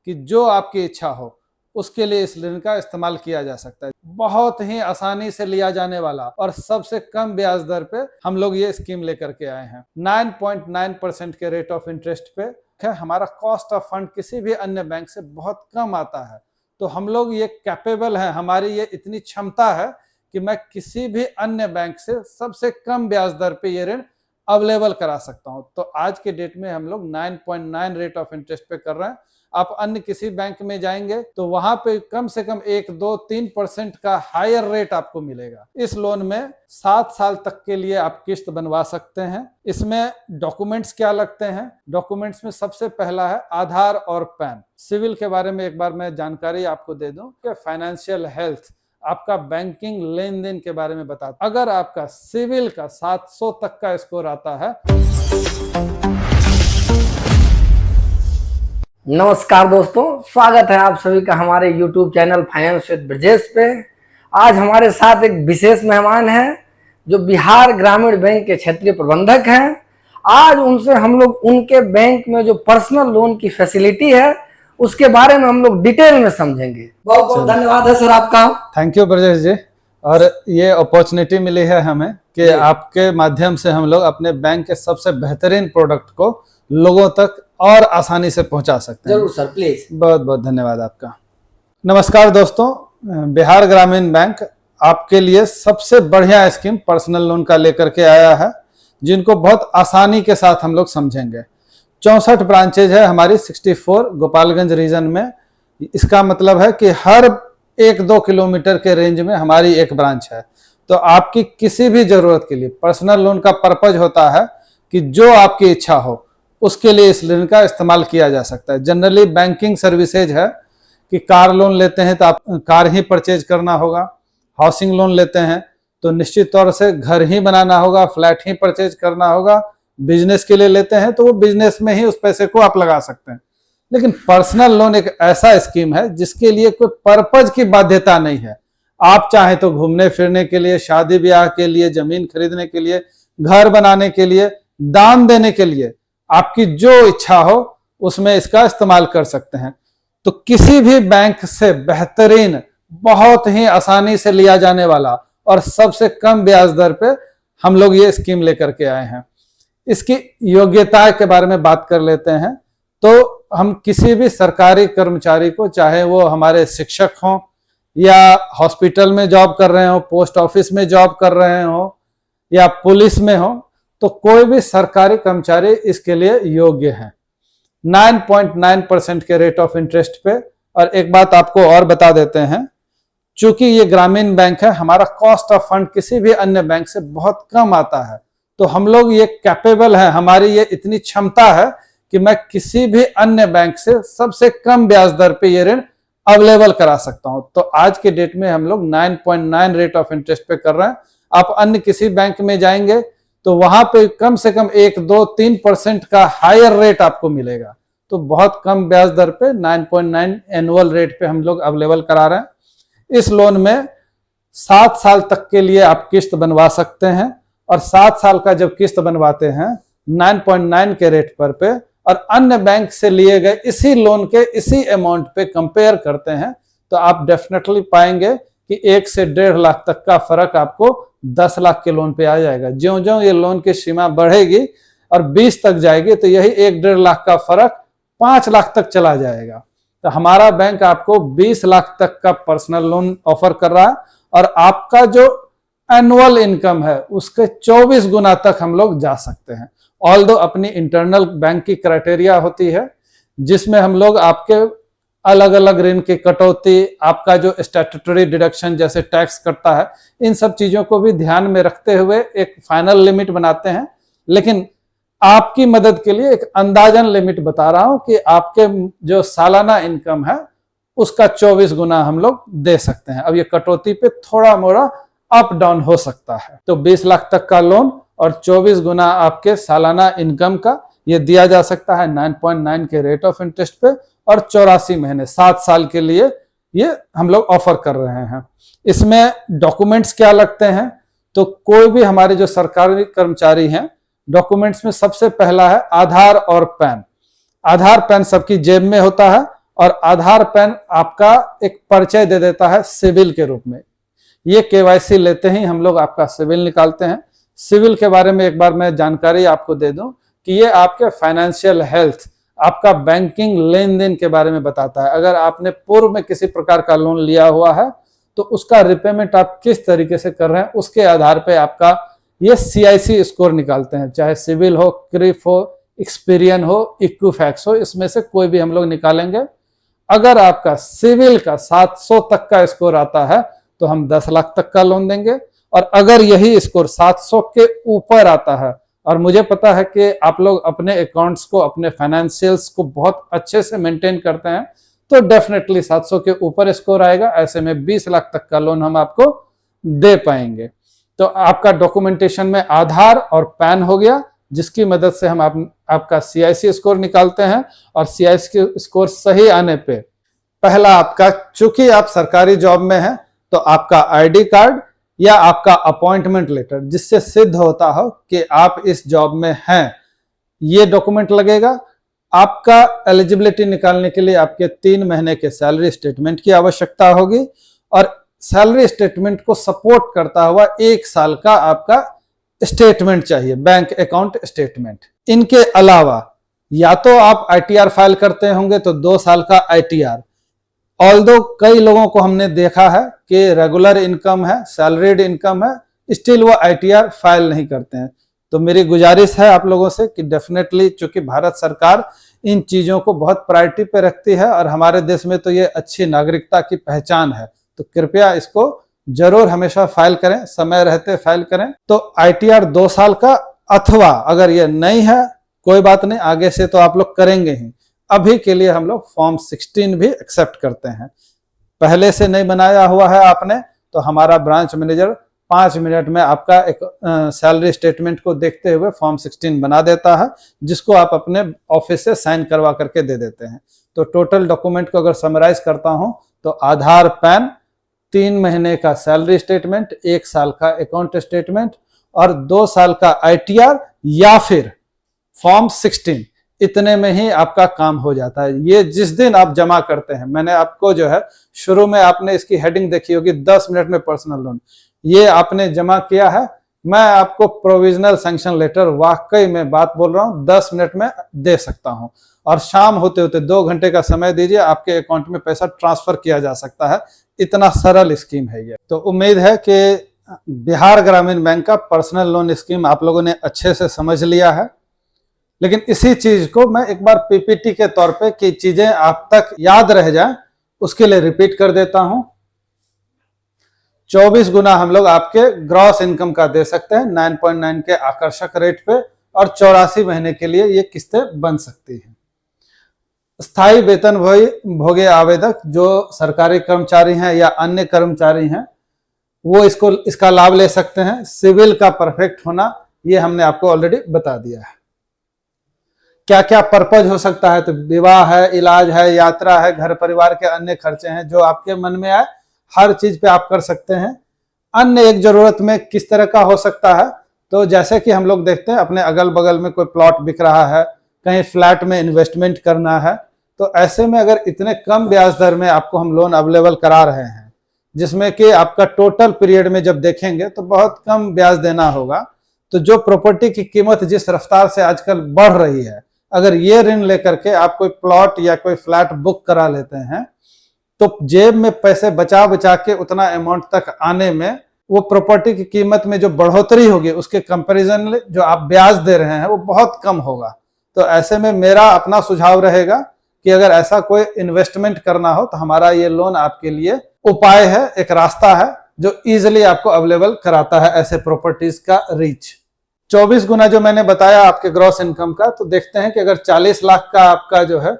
कि जो आपकी इच्छा हो उसके लिए इस ऋण का इस्तेमाल किया जा सकता है। बहुत ही आसानी से लिया जाने वाला और सबसे कम ब्याज दर पे हम लोग ये स्कीम लेकर के आए हैं। 9.9% के रेट ऑफ इंटरेस्ट पे हमारा कॉस्ट ऑफ फंड किसी भी अन्य बैंक से बहुत कम आता है। तो हम लोग ये कैपेबल हैं, हमारी ये इतनी क्षमता है कि मैं किसी भी अन्य बैंक से सबसे कम ब्याज दर पे ये ऋण अवेलेबल करा सकता हूं। तो आज के डेट में हम लोग 9.9 रेट ऑफ इंटरेस्ट पे कर रहे हैं। आप अन्य किसी बैंक में जाएंगे तो वहां पे कम से कम 1, 2, 3% का हायर रेट आपको मिलेगा। इस लोन में 7 साल तक के लिए आप किस्त बनवा सकते हैं। इसमें डॉक्यूमेंट्स क्या लगते हैं? डॉक्यूमेंट्स में सबसे पहला है आधार और पैन। सिविल के बारे में एक बार मैं जानकारी आपको दे दूं कि फाइनेंशियल हेल्थ, आपका बैंकिंग लेन देन के बारे में बताता। अगर आपका सिविल का 700 तक का स्कोर आता है। नमस्कार दोस्तों, स्वागत है आप सभी का हमारे YouTube channel finance with Brajesh पे। आज हमारे साथ एक विशेष मेहमान हैं जो बिहार ग्रामीण बैंक के क्षेत्रीय प्रबंधक हैं। आज उनसे हम लोग उनके बैंक में जो पर्सनल लोन की फैसिलिटी है उसके बारे में हम लोग डिटेल में समझेंगे। बहुत बहुत धन्यवाद है सर आपका। थैंक यू ब्रजेश जी। और ये अपॉर्चुनिटी मिली है हमें कि आपके माध्यम से हम लोग अपने बैंक के सबसे बेहतरीन प्रोडक्ट को लोगों तक और आसानी से पहुंचा सकते हैं। जरूर सर, प्लीज। बहुत बहुत धन्यवाद आपका। नमस्कार दोस्तों, बिहार ग्रामीण बैंक आपके लिए सबसे बढ़िया स्कीम पर्सनल लोन का लेकर के आया है, जिनको बहुत आसानी के साथ हम लोग समझेंगे। 64 ब्रांचेज है हमारी 64 गोपालगंज रीजन में। इसका मतलब है कि हर 1-2 किलोमीटर के रेंज में हमारी एक ब्रांच है। तो आपकी किसी भी जरूरत के लिए पर्सनल लोन का पर्पज होता है कि जो आपकी इच्छा हो उसके लिए इस ऋण का इस्तेमाल किया जा सकता है। जनरली बैंकिंग सर्विसेज है कि कार लोन लेते हैं तो आप कार ही परचेज करना होगा, हाउसिंग लोन लेते हैं तो निश्चित तौर से घर ही बनाना होगा, फ्लैट ही परचेज करना होगा, बिजनेस के लिए लेते हैं तो वो बिजनेस में ही उस पैसे को आप लगा सकते हैं। लेकिन पर्सनल लोन एक ऐसा स्कीम है जिसके लिए कोई पर्पज की बाध्यता नहीं है। आप चाहे तो घूमने फिरने के लिए, शादी ब्याह के लिए, जमीन खरीदने के लिए, घर बनाने के लिए, दान देने के लिए, आपकी जो इच्छा हो उसमें इसका इस्तेमाल कर सकते हैं। तो किसी भी बैंक से बेहतरीन, बहुत ही आसानी से लिया जाने वाला और सबसे कम ब्याज दर पे हम लोग ये स्कीम लेकर के आए हैं। इसकी योग्यता के बारे में बात कर लेते हैं। तो हम किसी भी सरकारी कर्मचारी को, चाहे वो हमारे शिक्षक हों या हॉस्पिटल में जॉब कर रहे हो, पोस्ट ऑफिस में जॉब कर रहे हो या पुलिस में हो, तो कोई भी सरकारी कर्मचारी इसके लिए योग्य है। 9.9% के रेट ऑफ इंटरेस्ट पे। और एक बात आपको और बता देते हैं, चूंकि ये ग्रामीण बैंक है, हमारा कॉस्ट ऑफ फंड किसी भी अन्य बैंक से बहुत कम आता है। तो हम लोग ये कैपेबल हैं, हमारी ये इतनी क्षमता है कि मैं किसी भी अन्य बैंक से सबसे कम ब्याज दर पे ये ऋण अवेलेबल करा सकता हूं। तो आज के डेट में हम लोग 9.9 रेट ऑफ इंटरेस्ट पे कर रहे हैं। आप अन्य किसी बैंक में जाएंगे तो वहां पे कम से कम 1, 2, 3% का हायर रेट आपको मिलेगा। तो बहुत कम ब्याज दर पे 9.9 एनुअल रेट पे हम लोग अवेलेबल करा रहे हैं। इस लोन में 7 साल तक के लिए आप किस्त बनवा सकते हैं। और 7 साल का जब किस्त बनवाते हैं 9.9 के रेट पर पे और अन्य बैंक से लिए गए इसी लोन के इसी अमाउंट पे कंपेयर करते हैं तो आप डेफिनेटली पाएंगे कि 1 से 1.5 लाख तक का फर्क आपको 10 लाख के लोन पे आ जाएगा। ज्यों ज्यों ये लोन की सीमा बढ़ेगी और 20 तक जाएगी तो यही 1-1.5 लाख का फर्क 5 लाख तक चला जाएगा। तो हमारा बैंक आपको 20 लाख तक का पर्सनल लोन ऑफर कर रहा है और आपका जो एनुअल इनकम है उसके 24 गुना तक हम लोग जा सकते हैं। ऑल्दो अपनी इंटरनल बैंक की क्राइटेरिया होती है जिसमें हम लोग आपके अलग अलग ऋण की कटौती, आपका जो स्टैट्यूटरी डिडक्शन जैसे टैक्स कटता है, इन सब चीजों को भी ध्यान में रखते हुए एक फाइनल लिमिट बनाते हैं। लेकिन आपकी मदद के लिए एक अंदाजन लिमिट बता रहा हूं कि आपके जो सालाना इनकम है उसका 24 गुना हम लोग दे सकते हैं। अब ये कटौती पे थोड़ा मोड़ा अप डाउन हो सकता है। तो 20 लाख तक का लोन और 24 गुना आपके सालाना इनकम का ये दिया जा सकता है 9.9 के रेट ऑफ इंटरेस्ट पे और 84 महीने 7 साल के लिए ये हम लोग ऑफर कर रहे हैं। इसमें डॉक्यूमेंट्स क्या लगते हैं? तो कोई भी हमारे जो सरकारी कर्मचारी हैं, डॉक्यूमेंट्स में सबसे पहला है आधार और पैन। आधार पैन सबकी जेब में होता है और आधार पैन आपका एक परिचय दे देता है सिविल के रूप में। ये केवाईसी लेते ही हम लोग आपका सिविल निकालते हैं। सिविल के बारे में एक बार मैं जानकारी आपको दे दूं कि ये आपके फाइनेंशियल हेल्थ, आपका बैंकिंग लेन देन के बारे में बताता है। अगर आपने पूर्व में किसी प्रकार का लोन लिया हुआ है तो उसका रिपेमेंट आप किस तरीके से कर रहे हैं, उसके आधार पे आपका ये CIC स्कोर निकालते हैं। चाहे सिविल हो, क्रिफ हो, एक्सपीरियन हो, इक्विफैक्स हो, इसमें से कोई भी हम लोग निकालेंगे। अगर आपका सिविल का 700 तक का स्कोर आता है तो हम 10 लाख तक का लोन देंगे, और अगर यही स्कोर 700 के ऊपर आता है, और मुझे पता है कि आप लोग अपने अकाउंट्स को, अपने फाइनेंशियल्स को बहुत अच्छे से मेंटेन करते हैं, तो डेफिनेटली 700 के ऊपर स्कोर आएगा। ऐसे में 20 लाख तक का लोन हम आपको दे पाएंगे। तो आपका डॉक्यूमेंटेशन में आधार और पैन हो गया, जिसकी मदद से हम आपका CIC स्कोर निकालते हैं। और CIC स्कोर सही आने पे पहला आपका, चूंकि आप सरकारी जॉब में हैं, तो आपका ID कार्ड या आपका अपॉइंटमेंट लेटर जिससे सिद्ध होता हो कि आप इस जॉब में हैं, ये डॉक्यूमेंट लगेगा। आपका एलिजिबिलिटी निकालने के लिए आपके 3 महीने के सैलरी स्टेटमेंट की आवश्यकता होगी, और सैलरी स्टेटमेंट को सपोर्ट करता हुआ 1 साल का आपका स्टेटमेंट चाहिए, बैंक अकाउंट स्टेटमेंट। इनके अलावा या तो आप ITR फाइल करते होंगे तो 2 साल का ITR। ऑल्दो कई लोगों को हमने देखा है कि रेगुलर इनकम है, सैलरीड इनकम है, स्टिल वो ITR फाइल नहीं करते हैं। तो मेरी गुजारिश है आप लोगों से कि डेफिनेटली, चूंकि भारत सरकार इन चीजों को बहुत प्रायोरिटी पे रखती है और हमारे देश में तो ये अच्छी नागरिकता की पहचान है, तो कृपया इसको जरूर हमेशा फाइल करें, समय रहते फाइल करें। तो ITR 2 साल का, अथवा अगर ये नहीं है कोई बात नहीं, आगे से तो आप लोग करेंगे ही। अभी के लिए हम लोग फॉर्म 16 भी एक्सेप्ट करते हैं। पहले से नहीं बनाया हुआ है आपने, तो हमारा ब्रांच मैनेजर 5 मिनट में आपका एक सैलरी स्टेटमेंट को देखते हुए फॉर्म 16 बना देता है, जिसको आप अपने ऑफिस से साइन करवा करके दे देते हैं। तो टोटल डॉक्यूमेंट को अगर समराइज करता हूं तो आधार, पैन, 3 महीने का सैलरी स्टेटमेंट, 1 साल का अकाउंट स्टेटमेंट और 2 साल का ITR या फिर फॉर्म 16, इतने में ही आपका काम हो जाता है। ये जिस दिन आप जमा करते हैं, मैंने आपको जो है शुरू में आपने इसकी हेडिंग देखी होगी, 10 मिनट में पर्सनल लोन, ये आपने जमा किया है। मैं आपको प्रोविजनल सैंक्शन लेटर, वाकई में बात बोल रहा हूं, 10 मिनट में दे सकता हूं, और शाम होते होते 2 घंटे का समय दीजिए, आपके अकाउंट में पैसा ट्रांसफर किया जा सकता है। इतना सरल स्कीम है ये। तो उम्मीद है कि बिहार ग्रामीण बैंक का पर्सनल लोन स्कीम आप लोगों ने अच्छे से समझ लिया है। लेकिन इसी चीज को मैं एक बार PPT के तौर पे कि चीजें आप तक याद रह जाए, उसके लिए रिपीट कर देता हूं। 24 गुना हम लोग आपके ग्रॉस इनकम का दे सकते हैं 9.9 के आकर्षक रेट पे, और 84 महीने के लिए ये किस्तें बन सकती हैं। स्थायी वेतन भोगी आवेदक जो सरकारी कर्मचारी हैं या अन्य कर्मचारी हैं, वो इसका लाभ ले सकते हैं। सिविल का परफेक्ट होना, ये हमने आपको ऑलरेडी बता दिया है। क्या क्या पर्पज हो सकता है, तो विवाह है, इलाज है, यात्रा है, घर परिवार के अन्य खर्चे हैं, जो आपके मन में आए हर चीज पे आप कर सकते हैं। अन्य एक जरूरत में किस तरह का हो सकता है, तो जैसे कि हम लोग देखते हैं अपने अगल बगल में कोई प्लॉट बिक रहा है, कहीं फ्लैट में इन्वेस्टमेंट करना है, तो ऐसे में अगर इतने कम ब्याज दर में आपको हम लोन अवेलेबल करा रहे हैं, जिसमें कि आपका टोटल पीरियड में जब देखेंगे तो बहुत कम ब्याज देना होगा, तो जो प्रॉपर्टी की कीमत जिस रफ्तार से आजकल बढ़ रही है, अगर ये ऋण लेकर के आप कोई प्लॉट या कोई फ्लैट बुक करा लेते हैं, तो जेब में पैसे बचा बचा के उतना अमाउंट तक आने में, वो प्रॉपर्टी की कीमत में जो बढ़ोतरी होगी उसके कंपैरिजन में जो आप ब्याज दे रहे हैं वो बहुत कम होगा। तो ऐसे में मेरा अपना सुझाव रहेगा कि अगर ऐसा कोई इन्वेस्टमेंट करना हो तो हमारा ये लोन आपके लिए उपाय है, एक रास्ता है जो इजिली आपको अवेलेबल कराता है ऐसे प्रॉपर्टीज का रीच। 24 गुना जो मैंने बताया आपके ग्रॉस इनकम का, तो देखते हैं कि अगर 40 लाख का आपका जो है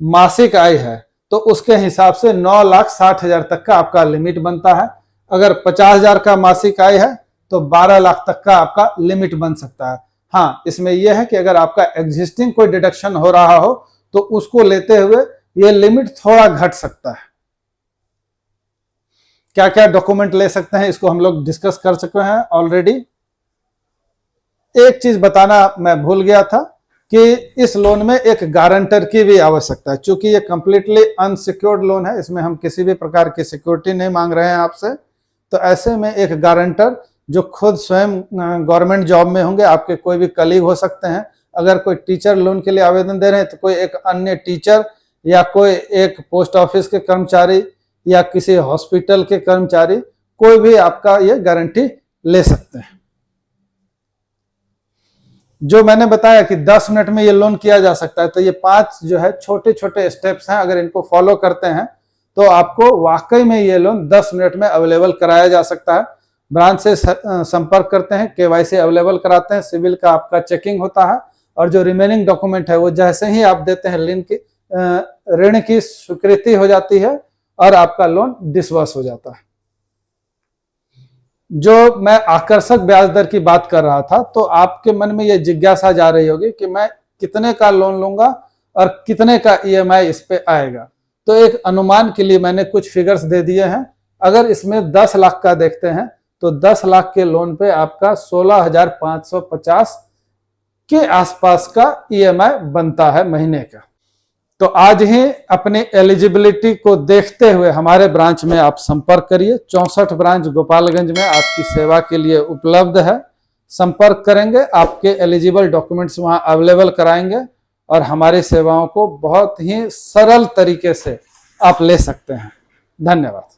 मासिक आय है तो उसके हिसाब से 9,60,000 तक का आपका लिमिट बनता है। अगर 50,000 का मासिक आय है तो 12 लाख तक का आपका लिमिट बन सकता है। हाँ, इसमें यह है कि अगर आपका एग्जिस्टिंग कोई डिडक्शन हो रहा हो तो उसको लेते हुए ये लिमिट थोड़ा घट सकता है। क्या क्या डॉक्यूमेंट ले सकते हैं इसको हम लोग डिस्कस कर चुके हैं ऑलरेडी। एक चीज बताना मैं भूल गया था कि इस लोन में एक गारंटर की भी आवश्यकता है। चूंकि ये कंप्लीटली अनसिक्योर्ड लोन है, इसमें हम किसी भी प्रकार की सिक्योरिटी नहीं मांग रहे हैं आपसे, तो ऐसे में एक गारंटर जो खुद स्वयं गवर्नमेंट जॉब में होंगे, आपके कोई भी कलीग हो सकते हैं। अगर कोई टीचर लोन के लिए आवेदन दे रहे हैं तो कोई एक अन्य टीचर या कोई एक पोस्ट ऑफिस के कर्मचारी या किसी हॉस्पिटल के कर्मचारी, कोई भी आपका ये गारंटी ले सकते हैं। जो मैंने बताया कि 10 मिनट में ये लोन किया जा सकता है, तो ये 5 जो है छोटे छोटे स्टेप्स हैं, अगर इनको फॉलो करते हैं तो आपको वाकई में ये लोन 10 मिनट में अवेलेबल कराया जा सकता है। ब्रांच से संपर्क करते हैं, केवाईसी अवेलेबल कराते हैं, सिविल का आपका चेकिंग होता है, और जो रिमेनिंग डॉक्यूमेंट है वो जैसे ही आप देते हैं ऋण की स्वीकृति हो जाती है और आपका लोन डिसबर्स हो जाता है। जो मैं आकर्षक ब्याज दर की बात कर रहा था, तो आपके मन में ये जिज्ञासा जा रही होगी कि मैं कितने का लोन लूंगा और कितने का ईएमआई इस पे आएगा। तो एक अनुमान के लिए मैंने कुछ फिगर्स दे दिए हैं। अगर इसमें 10 लाख का देखते हैं तो 10 लाख के लोन पे आपका 16,550 के आसपास का ईएमआई बनता है महीने का। तो आज ही अपनी एलिजिबिलिटी को देखते हुए हमारे ब्रांच में आप संपर्क करिए। 64 ब्रांच गोपालगंज में आपकी सेवा के लिए उपलब्ध है। संपर्क करेंगे, आपके एलिजिबल डॉक्यूमेंट्स वहां अवेलेबल कराएंगे और हमारी सेवाओं को बहुत ही सरल तरीके से आप ले सकते हैं। धन्यवाद।